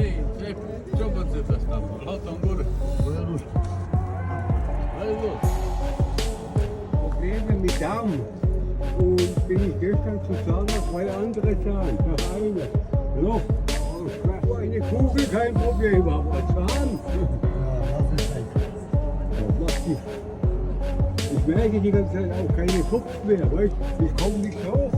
Ei, ce-o pățit ăsta? Lasă în gură. Bă, nu știu. Hai, los. Probleme mit Darm. Und bin ich gestern zu Zahnarzt, weil andere zahlen. Nach einer. So, eine Kugel kein Problem, aber Zahn. Das macht die. Ich merke die ganze Zeit auch keine Kopf mehr, weißt? Ich komme nicht raus.